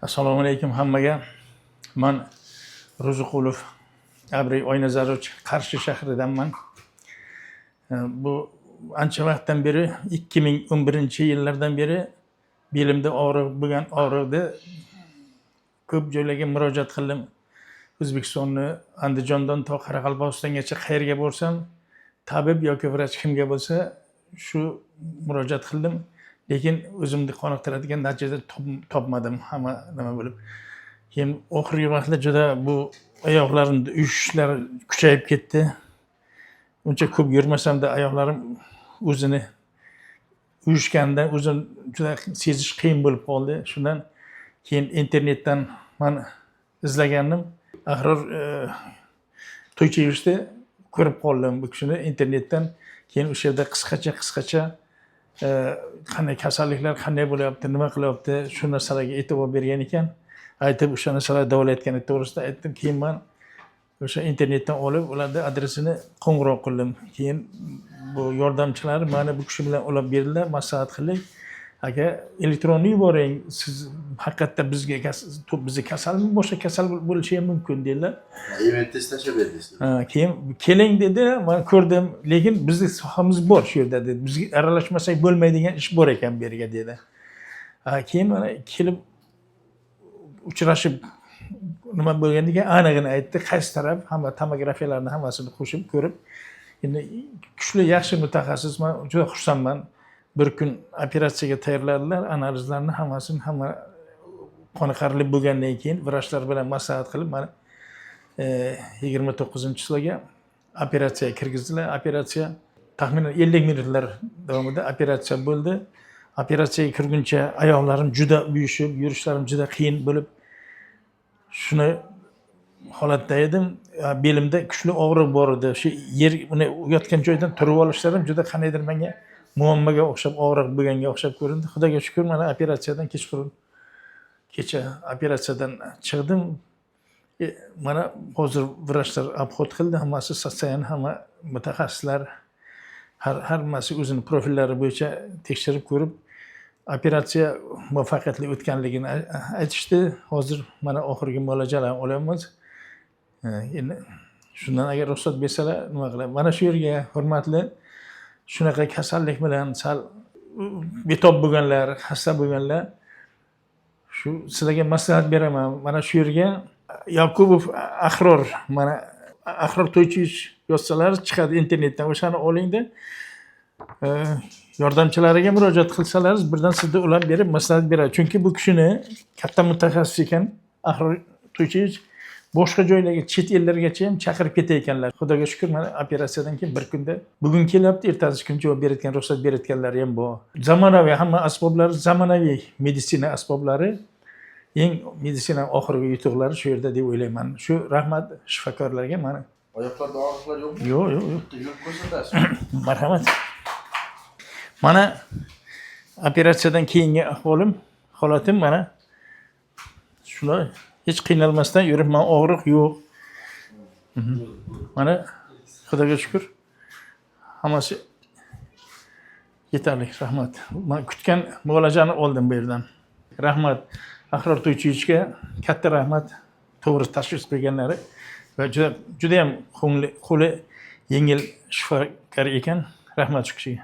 Assalomu alaykum hammaga. Men Ro'ziqulov Abriy Oynazarov Qarshi shahridanman. Bu ancha vaqtdan beri 2011-yillardan beri belimda og'riq bo'lgan og'riqda ko'p joylarga murojaat qildim. O'zbekistonni Andijondan to Qoraqalpog'istongacha qayerga bo'lsam, tabib yoki vrach kimga bo'lsa shu murojaat qildim. Lekin o'zimni qoniqtiradigan natija topmadim hamma nima bo'lib. Keyin oxirgi vaqtda juda bu oyoqlarimda uyushishlar kuchayib ketdi. Uncha ko'p yurmasamda oyoqlarim o'zini uyushganda o'zim juda sezish qiyin bo'lib qoldi. Shundan keyin internetdan men izlagandim. Axir To'ychiyevda ko'rib qoldim bu kishini internetdan. Keyin o'sha yerda qisqacha qanday kasalliklar qanday bo'lyapti, nima qilyapti, shu narsalarga e'tibor bergan ekan. Aytib o'sha narsalar davolayotgani to'g'risida aytdim. Keyin men o'sha internetdan olib, ularning adresini qo'ng'iroq qildim. Keyin bu yordamchilar mana bu kishi bilan olib berdilar, maslahat qildik. Aka, elektron yuboring, siz haqiqatda bizni kasalmi, boshqa kasal bo'lishi ham mumkin dedilar. Event testlashib berdingiz. Keyin keling dedi, men ko'rdim, lekin bizning sohamiz bor shu yerda dedi. Bizga aralashmasak bo'lmaydigan ish bor ekan bu yerga dedi. Keyin mana kelib uchrashib nima bo'lganiga anig'ini aytdi, qaysi taraf, hamma tomografiyalarni hammasini qo'shib ko'rib, endi kuchli yaxshi mutaxassis, men juda xursandman. Bir kun operatsiyaga tayyorladilar, analizlarni hammasini hamma qoniqarli bo'lgandan keyin vrachlar bilan maslahat qilib, mana 29-chisligi operatsiyaga kirgizdilar. Operatsiya taxminan 50 minutlar davomida operatsiya bo'ldi. Operatsiyaga kirguncha oyoqlarim juda uyushib, yurishlarim juda qiyin bo'lib, shuni holatda edim. Belimda kuchli og'riq bor edi. Shu yer uni yotgan joydan turib olishlarim juda qanaydir menga muammoga o'xshab, og'riq bo'lganga o'xshab ko'rindi. Xudoga shukr, mana operatsiyadan kecha operatsiyadan chiqdim. Mana hozir vrachlar obxod qildi, hammasi sotsial, hamma mutaxassislar hammasi o'zining profillari bo'yicha tekshirib ko'rib, operatsiya muvaffaqiyatli o'tganligini aytishdi. Hozir mana oxirgi muolajalarni olyapmiz. Endi shundan agar ruxsat bersalar nima qilamiz? Mana shu yerga hurmatli shunaqa kasallik bilan sal betob bo'lganlar, xasta bo'lganlar, shu sizlarga maslahat beraman. Mana shu yerga Yakubov Ahror, mana Ahror To'ychiyevich yozsalar chiqadi internetdan, o'shani olingda. Yordamchilariga murojaat qilsalaringiz, birdan sizga ular berib maslahat beradi. Chunki bu kishini katta mutaxassis ekan, Ahror To'ychiyevich boshqa joylarga, chet ellargacha ham chaqirib ketayotganlar. Xudoga shukr, mana operatsiyadan keyin bir kunda, bugun kelyapti, ertasi kun javob berayotgan, ruxsat berayotganlar ham bor. Zamonaviy hamma asboblari, zamonaviy meditsina asboblari, eng meditsina oxirgi yutuqlari shu yerda deb o'ylayman. Shu rahmat shifokorlarga mana. Oyoqlarda og'riqlar yo'qmi? Yo'q. Yurib ko'rsatasiz. Marhamat. Mana operatsiyadan keyingi holatim mana shunday. Hech qiynalmasdan yuribman, og'riq yo'q. Mana Xudoga shukr. Hammasi yetarli, rahmat. Men kutgan muolajani oldim bu yerdan. Rahmat. Ahror To'ychiyevichga katta rahmat. To'g'ri tashxis qo'yganlari va juda ham qo'li yengil shifokor ekan. Rahmat shu kishiga.